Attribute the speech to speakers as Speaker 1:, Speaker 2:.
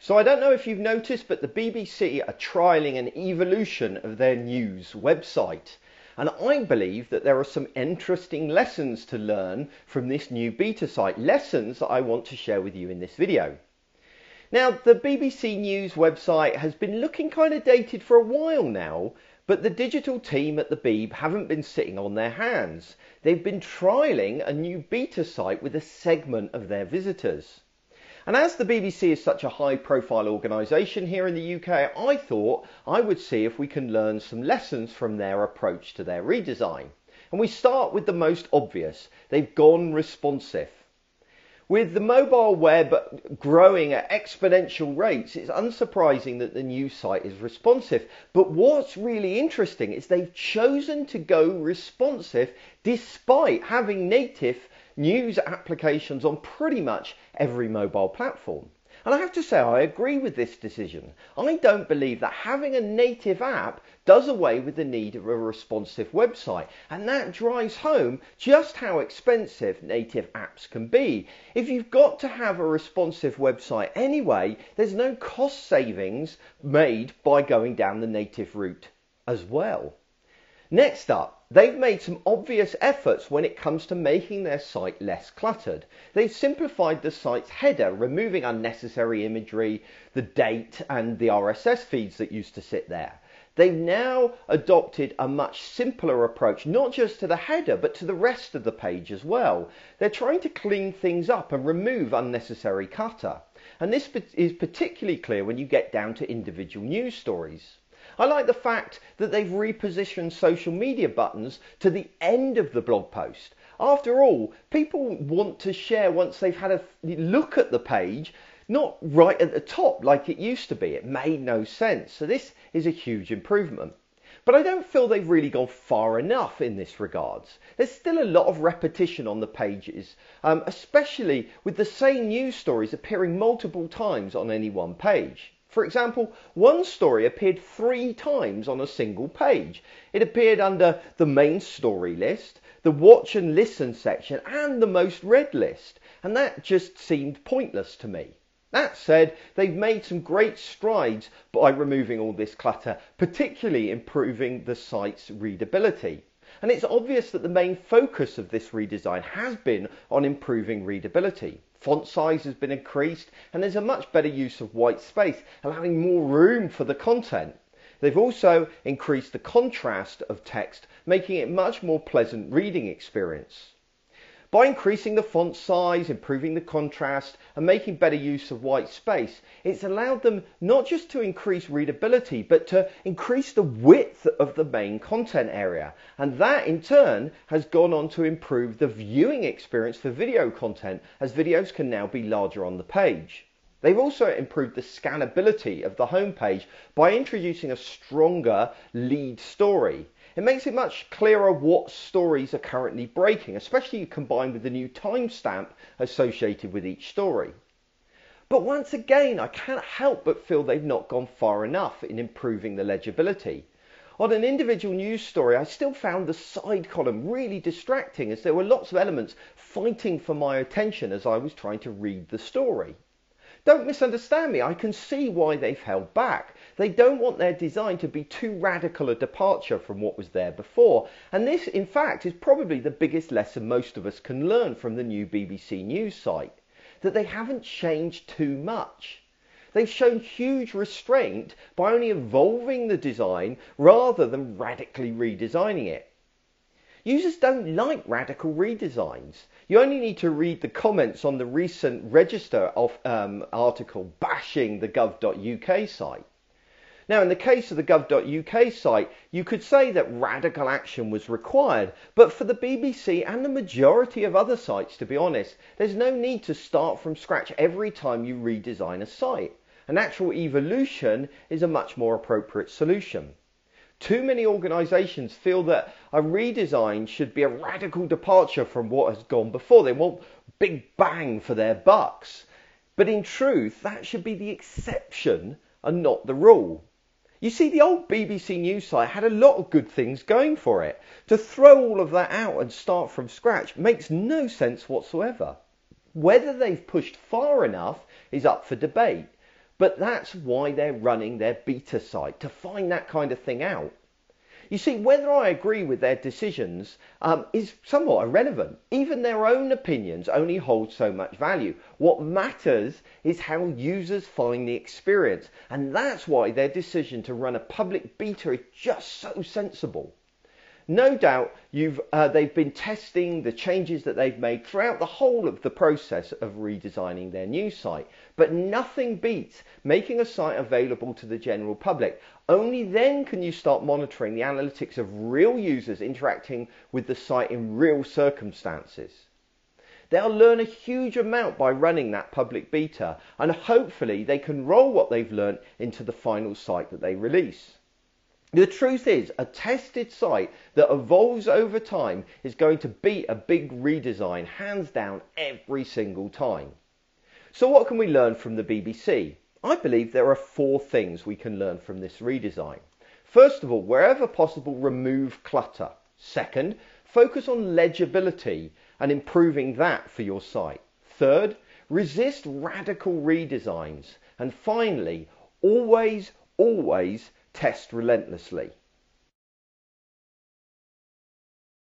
Speaker 1: So I don't know if you've noticed, but the BBC are trialling an evolution of their news website. And I believe that there are some interesting lessons to learn from this new beta site, lessons that I want to share with you in this video. Now, the BBC News website has been looking kind of dated for a while now, but the digital team at the Beeb haven't been sitting on their hands. They've been trialling a new beta site with a segment of their visitors. And as the BBC is such a high-profile organisation here in the UK, I thought I would see if we can learn some lessons from their approach to their redesign. And we start with the most obvious. They've gone responsive. With the mobile web growing at exponential rates, it's unsurprising that the new site is responsive. But what's really interesting is they've chosen to go responsive despite having native news applications on pretty much every mobile platform. And I have to say, I agree with this decision. I don't believe that having a native app does away with the need of a responsive website. And that drives home just how expensive native apps can be. If you've got to have a responsive website anyway, there's no cost savings made by going down the native route as well. Next up, they've made some obvious efforts when it comes to making their site less cluttered. They've simplified the site's header, removing unnecessary imagery, the date and the RSS feeds that used to sit there. They've now adopted a much simpler approach, not just to the header, but to the rest of the page as well. They're trying to clean things up and remove unnecessary clutter. And this is particularly clear when you get down to individual news stories. I like the fact that they've repositioned social media buttons to the end of the blog post. After all, people want to share once they've had a look at the page, not right at the top like it used to be. It made no sense. So this is a huge improvement. But I don't feel they've really gone far enough in this regards. There's still a lot of repetition on the pages, especially with the same news stories appearing multiple times on any one page. For example, one story appeared 3 times on a single page. It appeared under the main story list, the watch and listen section, and the most read list. And that just seemed pointless to me. That said, they've made some great strides by removing all this clutter, particularly improving the site's readability. And it's obvious that the main focus of this redesign has been on improving readability. Font size has been increased and there's a much better use of white space, allowing more room for the content. They've also increased the contrast of text, making it a much more pleasant reading experience. By increasing the font size, improving the contrast and making better use of white space, it's allowed them not just to increase readability, but to increase the width of the main content area. And that in turn has gone on to improve the viewing experience for video content, as videos can now be larger on the page. They've also improved the scannability of the homepage by introducing a stronger lead story. It makes it much clearer what stories are currently breaking, especially combined with the new timestamp associated with each story. But once again, I can't help but feel they've not gone far enough in improving the legibility. On an individual news story, I still found the side column really distracting, as there were lots of elements fighting for my attention as I was trying to read the story. Don't misunderstand me, I can see why they've held back. They don't want their design to be too radical a departure from what was there before. And this, in fact, is probably the biggest lesson most of us can learn from the new BBC News site. That they haven't changed too much. They've shown huge restraint by only evolving the design rather than radically redesigning it. Users don't like radical redesigns. You only need to read the comments on the recent Register article bashing the gov.uk site. Now, in the case of the gov.uk site, you could say that radical action was required, but for the BBC and the majority of other sites, to be honest, there's no need to start from scratch every time you redesign a site. An actual evolution is a much more appropriate solution. Too many organisations feel that a redesign should be a radical departure from what has gone before. They want big bang for their bucks. But in truth, that should be the exception and not the rule. You see, the old BBC News site had a lot of good things going for it. To throw all of that out and start from scratch makes no sense whatsoever. Whether they've pushed far enough is up for debate. But that's why they're running their beta site, to find that kind of thing out. You see, whether I agree with their decisions is somewhat irrelevant. Even their own opinions only hold so much value. What matters is how users find the experience. And that's why their decision to run a public beta is just so sensible. No doubt they've been testing the changes that they've made throughout the whole of the process of redesigning their new site. But nothing beats making a site available to the general public. Only then can you start monitoring the analytics of real users interacting with the site in real circumstances. They'll learn a huge amount by running that public beta, and hopefully they can roll what they've learned into the final site that they release. The truth is, a tested site that evolves over time is going to beat a big redesign, hands down, every single time. So what can we learn from the BBC? I believe there are 4 things we can learn from this redesign. First of all, wherever possible, remove clutter. Second, focus on legibility and improving that for your site. Third, resist radical redesigns. And finally, always test relentlessly.